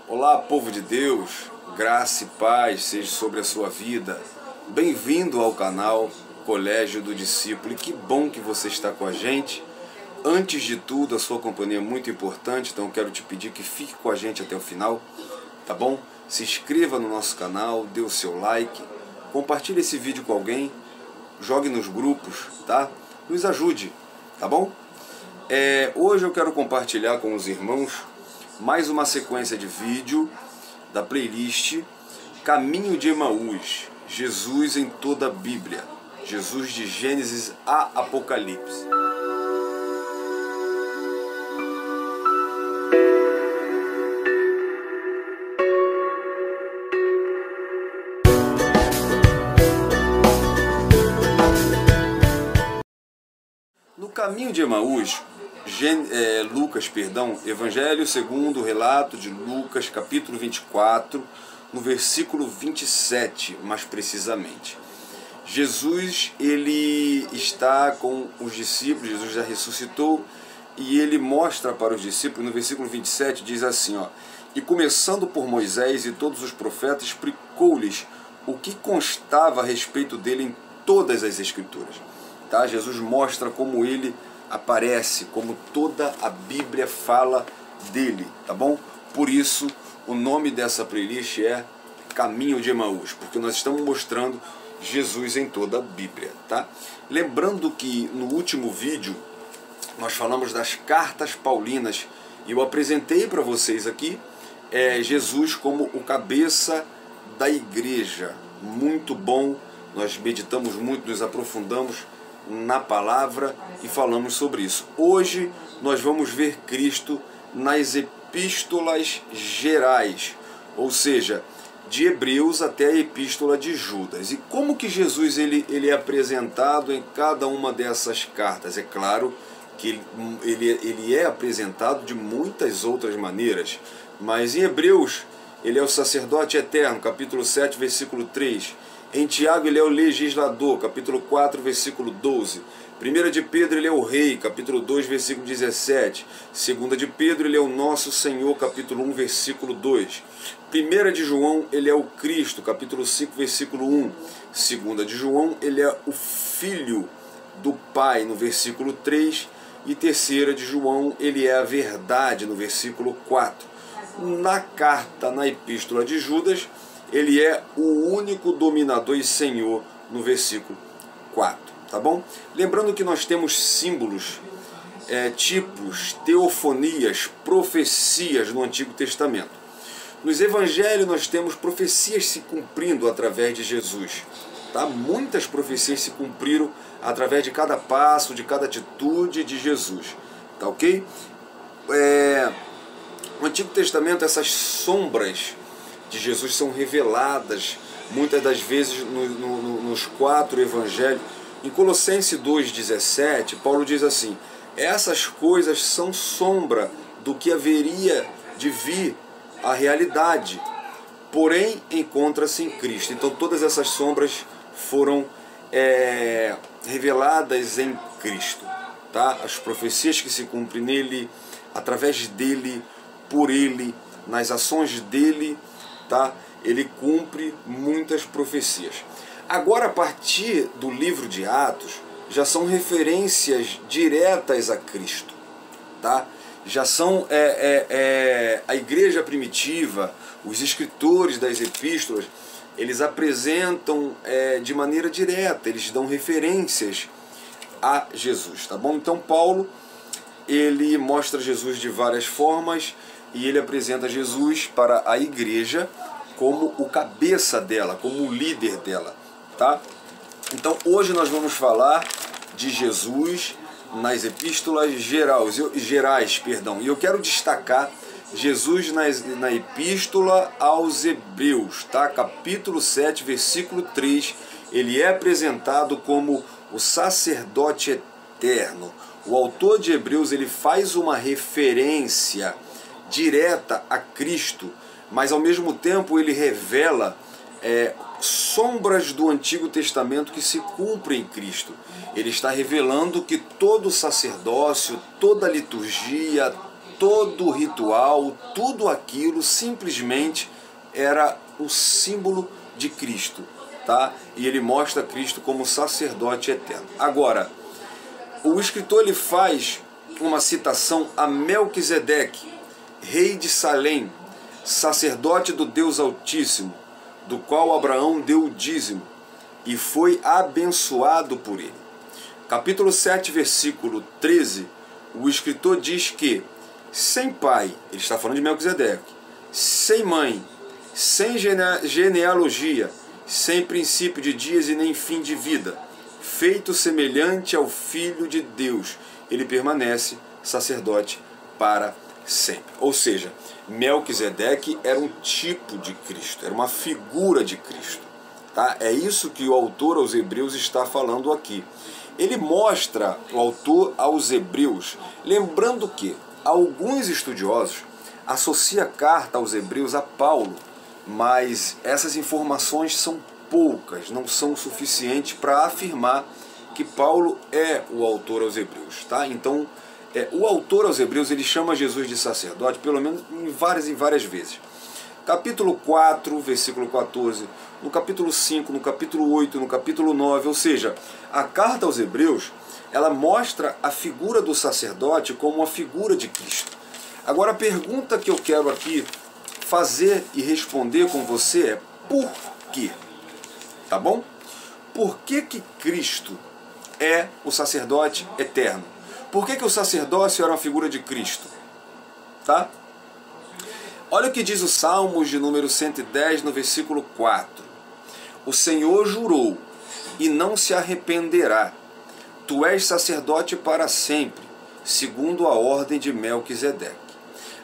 Olá, povo de Deus, graça e paz seja sobre a sua vida. Bem-vindo ao canal Colégio do Discípulo e que bom que você está com a gente. Antes de tudo, a sua companhia é muito importante, então eu quero te pedir que fique com a gente até o final, tá bom? Se inscreva no nosso canal, dê o seu like, compartilhe esse vídeo com alguém, jogue nos grupos, tá? Nos ajude, tá bom? Hoje eu quero compartilhar com os irmãos mais uma sequência de vídeo da playlist Caminho de Emaús, Jesus em toda a Bíblia, Jesus de Gênesis a Apocalipse. No Caminho de Emaús, Evangelho segundo o relato de Lucas, capítulo 24, no versículo 27, mais precisamente. Jesus, ele está com os discípulos, Jesus já ressuscitou, e ele mostra para os discípulos, no versículo 27, diz assim, ó: e começando por Moisés e todos os profetas, explicou-lhes o que constava a respeito dele em todas as Escrituras. Tá? Jesus mostra como ele aparece, como toda a Bíblia fala dele, tá bom? Por isso, o nome dessa playlist é Caminho de Emaús, porque nós estamos mostrando Jesus em toda a Bíblia, tá? Lembrando que no último vídeo nós falamos das cartas paulinas e eu apresentei para vocês aqui Jesus como o cabeça da igreja. Muito bom, nós meditamos muito, nos aprofundamos na palavra e falamos sobre isso. Hoje nós vamos ver Cristo nas epístolas gerais, ou seja, de Hebreus até a epístola de Judas. E como que Jesus ele é apresentado em cada uma dessas cartas? É claro que ele é apresentado de muitas outras maneiras, mas em Hebreus ele é o sacerdote eterno, capítulo 7, versículo 3. Em Tiago ele é o legislador, capítulo 4, versículo 12. 1 de Pedro ele é o rei, capítulo 2, versículo 17. 2 de Pedro ele é o nosso Senhor, capítulo 1, versículo 2. 1 de João ele é o Cristo, capítulo 5, versículo 1. 2 de João ele é o Filho do Pai, no versículo 3. E 3 de João ele é a verdade, no versículo 4. Na carta, na epístola de Judas, ele é o único dominador e senhor, no versículo 4, tá bom? Lembrando que nós temos símbolos, tipos, teofonias, profecias no Antigo Testamento. Nos Evangelhos nós temos profecias se cumprindo através de Jesus, tá? Muitas profecias se cumpriram através de cada passo, de cada atitude de Jesus, tá ok? No Antigo Testamento essas sombras de Jesus são reveladas muitas das vezes nos 4 evangelhos. Em Colossenses 2,17, Paulo diz assim: essas coisas são sombra do que haveria de vir à realidade, porém encontra-se em Cristo. Então todas essas sombras foram reveladas em Cristo, tá? As profecias que se cumprem nele, através dele, por ele, nas ações dele, tá? Ele cumpre muitas profecias. Agora, a partir do livro de Atos, já são referências diretas a Cristo, tá? Já são a igreja primitiva, os escritores das epístolas, eles apresentam de maneira direta, eles dão referências a Jesus, tá bom? Então Paulo, ele mostra Jesus de várias formas e ele apresenta Jesus para a igreja como o cabeça dela, como o líder dela, tá? Então hoje nós vamos falar de Jesus nas epístolas gerais, e eu quero destacar Jesus na epístola aos Hebreus, tá? Capítulo 7, versículo 3, ele é apresentado como o sacerdote eterno. O autor de Hebreus ele faz uma referência direta a Cristo, mas ao mesmo tempo ele revela sombras do Antigo Testamento que se cumprem em Cristo. Ele está revelando que todo sacerdócio, toda liturgia, todo ritual, tudo aquilo simplesmente era o símbolo de Cristo, tá? E ele mostra Cristo como sacerdote eterno. Agora, o escritor ele faz uma citação a Melquisedeque, rei de Salém, sacerdote do Deus Altíssimo, do qual Abraão deu o dízimo e foi abençoado por ele. Capítulo 7, versículo 13, o escritor diz que sem pai, ele está falando de Melquisedeque, sem mãe, sem genealogia, sem princípio de dias e nem fim de vida, feito semelhante ao Filho de Deus, ele permanece sacerdote para sempre. Ou seja, Melquisedeque era um tipo de Cristo, era uma figura de Cristo. Tá? É isso que o autor aos Hebreus está falando aqui. Ele mostra, o autor aos Hebreus, lembrando que alguns estudiosos associam a carta aos Hebreus a Paulo, mas essas informações são poucas, não são suficientes para afirmar que Paulo é o autor aos Hebreus. Tá? Então, o autor aos Hebreus ele chama Jesus de sacerdote, pelo menos em várias vezes. Capítulo 4, versículo 14, no capítulo 5, no capítulo 8, no capítulo 9, ou seja, a carta aos Hebreus, ela mostra a figura do sacerdote como uma figura de Cristo. Agora a pergunta que eu quero aqui fazer e responder com você é por quê? Tá bom? Por que que Cristo é o sacerdote eterno? Por que que o sacerdócio era uma figura de Cristo? Tá? Olha o que diz o Salmos de número 110, no versículo 4. O Senhor jurou e não se arrependerá. Tu és sacerdote para sempre, segundo a ordem de Melquisedeque.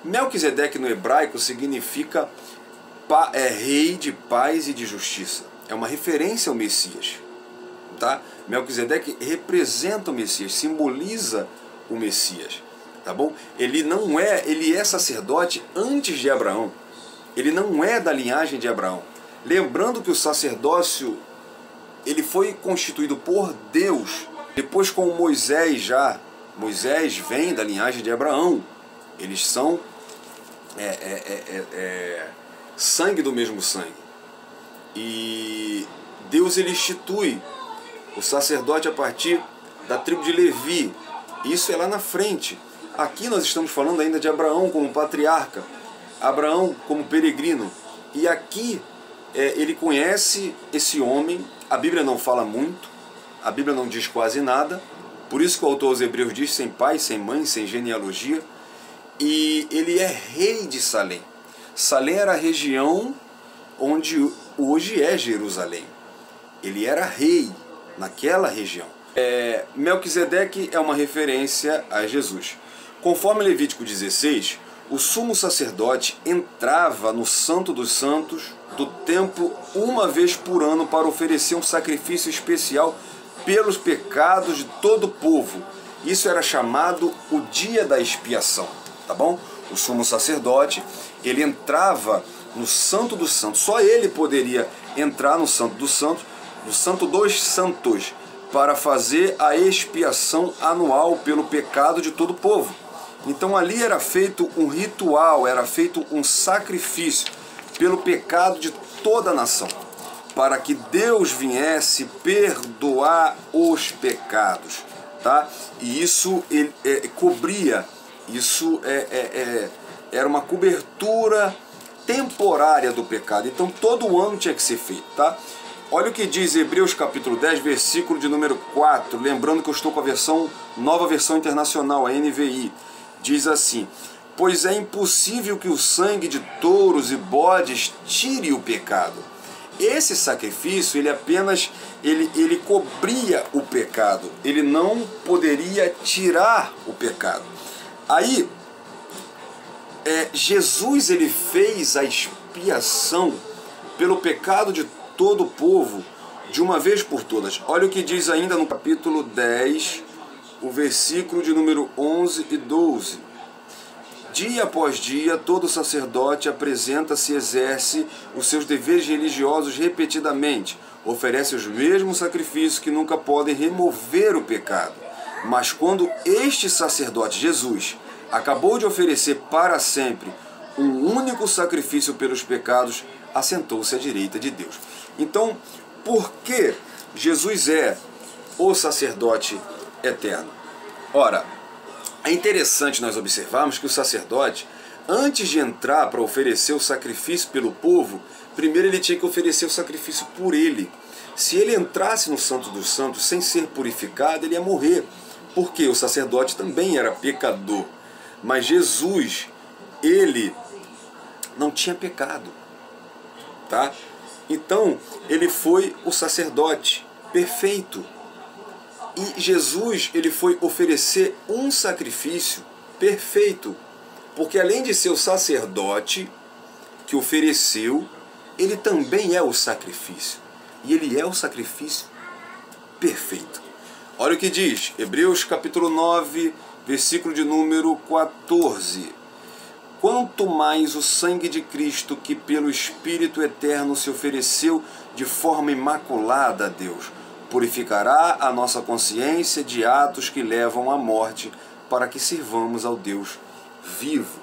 Melquisedeque no hebraico significa rei de paz e de justiça. É uma referência ao Messias. Tá? Melquisedeque representa o Messias, simboliza o Messias. Tá bom? Ele é sacerdote antes de Abraão. Ele não é da linhagem de Abraão. Lembrando que o sacerdócio ele foi constituído por Deus depois com Moisés já. Moisés vem da linhagem de Abraão. Eles são sangue do mesmo sangue. E Deus ele institui o sacerdote a partir da tribo de Levi. Isso é lá na frente. Aqui nós estamos falando ainda de Abraão como patriarca, Abraão como peregrino. E aqui ele conhece esse homem, a Bíblia não fala muito, a Bíblia não diz quase nada, por isso que o autor aos Hebreus diz sem pai, sem mãe, sem genealogia, e ele é rei de Salém. Salém era a região onde hoje é Jerusalém. Ele era rei naquela região. Melquisedeque é uma referência a Jesus. Conforme Levítico 16, o sumo sacerdote entrava no Santo dos Santos do templo uma vez por ano para oferecer um sacrifício especial pelos pecados de todo o povo. Isso era chamado o dia da expiação, tá bom? O sumo sacerdote, ele entrava no Santo dos Santos. Só ele poderia entrar no Santo dos Santos, no Santo dos Santos, para fazer a expiação anual pelo pecado de todo o povo. Então ali era feito um ritual, era feito um sacrifício pelo pecado de toda a nação, para que Deus viesse perdoar os pecados, tá? E isso cobria, isso era uma cobertura temporária do pecado. Então todo ano tinha que ser feito, tá? Olha o que diz Hebreus capítulo 10, versículo de número 4, lembrando que eu estou com a nova versão internacional, a NVI. Diz assim: pois é impossível que o sangue de touros e bodes tire o pecado. Esse sacrifício, ele cobria o pecado, ele não poderia tirar o pecado. Aí, Jesus ele fez a expiação pelo pecado de todo o povo, de uma vez por todas. Olha o que diz ainda no capítulo 10, o versículo de número 11 e 12. Dia após dia, todo sacerdote apresenta-se e exerce os seus deveres religiosos repetidamente. Oferece os mesmos sacrifícios que nunca podem remover o pecado. Mas quando este sacerdote, Jesus, acabou de oferecer para sempre um único sacrifício pelos pecados, assentou-se à direita de Deus. Então, por que Jesus é o sacerdote eterno? Ora, é interessante nós observarmos que o sacerdote, antes de entrar para oferecer o sacrifício pelo povo, primeiro ele tinha que oferecer o sacrifício por ele. Se ele entrasse no Santo dos Santos sem ser purificado, ele ia morrer, porque o sacerdote também era pecador. Mas Jesus, ele não tinha pecado, tá? Então, ele foi o sacerdote perfeito. E Jesus, ele foi oferecer um sacrifício perfeito, porque além de ser o sacerdote que ofereceu, ele também é o sacrifício. E ele é o sacrifício perfeito. Olha o que diz, Hebreus capítulo 9, versículo de número 14. Quanto mais o sangue de Cristo, que pelo Espírito Eterno se ofereceu de forma imaculada a Deus, purificará a nossa consciência de atos que levam à morte, para que sirvamos ao Deus vivo.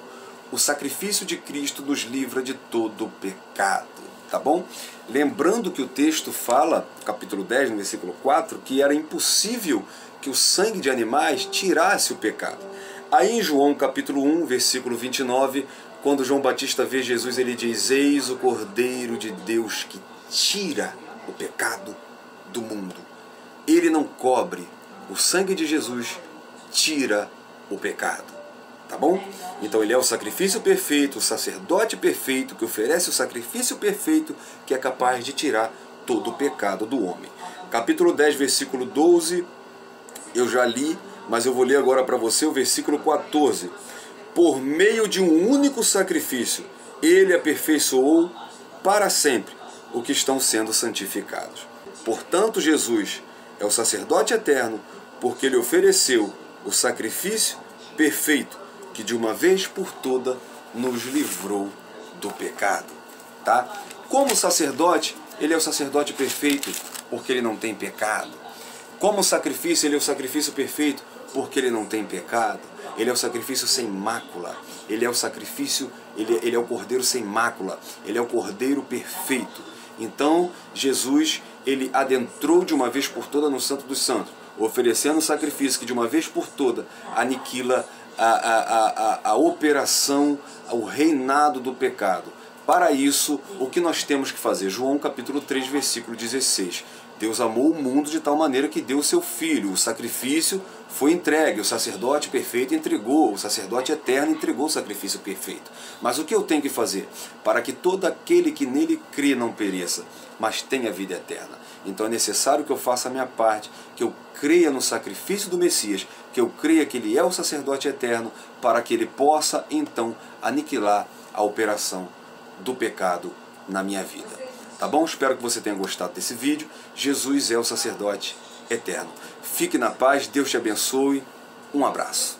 O sacrifício de Cristo nos livra de todo o pecado, tá bom? Lembrando que o texto fala, capítulo 10, no versículo 4, que era impossível que o sangue de animais tirasse o pecado. Aí em João capítulo 1, versículo 29, quando João Batista vê Jesus, ele diz: eis o Cordeiro de Deus que tira o pecado do mundo. Ele não cobre, o sangue de Jesus tira o pecado, tá bom? Então ele é o sacrifício perfeito, o sacerdote perfeito, que oferece o sacrifício perfeito, que é capaz de tirar todo o pecado do homem. Capítulo 10, versículo 12, eu já li, mas eu vou ler agora para você o versículo 14. Por meio de um único sacrifício, ele aperfeiçoou para sempre o que estão sendo santificados. Portanto, Jesus é o sacerdote eterno, porque ele ofereceu o sacrifício perfeito, que de uma vez por toda nos livrou do pecado, tá? Como sacerdote, ele é o sacerdote perfeito, porque ele não tem pecado. Como sacrifício, ele é o sacrifício perfeito, porque ele não tem pecado. Ele é o sacrifício sem mácula. Ele é o sacrifício, ele é o cordeiro sem mácula. Ele é o cordeiro perfeito. Então, Jesus, ele adentrou de uma vez por toda no Santo dos Santos, oferecendo um sacrifício que de uma vez por toda aniquila a operação, o reinado do pecado. Para isso, o que nós temos que fazer? João capítulo 3, versículo 16. Deus amou o mundo de tal maneira que deu o seu Filho. O sacrifício foi entregue, o sacerdote perfeito entregou, o sacerdote eterno entregou o sacrifício perfeito. Mas o que eu tenho que fazer? Para que todo aquele que nele crê não pereça, mas tenha vida eterna. Então é necessário que eu faça a minha parte, que eu creia no sacrifício do Messias, que eu creia que ele é o sacerdote eterno, para que ele possa então aniquilar a operação do pecado na minha vida. Tá bom? Espero que você tenha gostado desse vídeo. Jesus é o sacerdote eterno. Fique na paz, Deus te abençoe. Um abraço.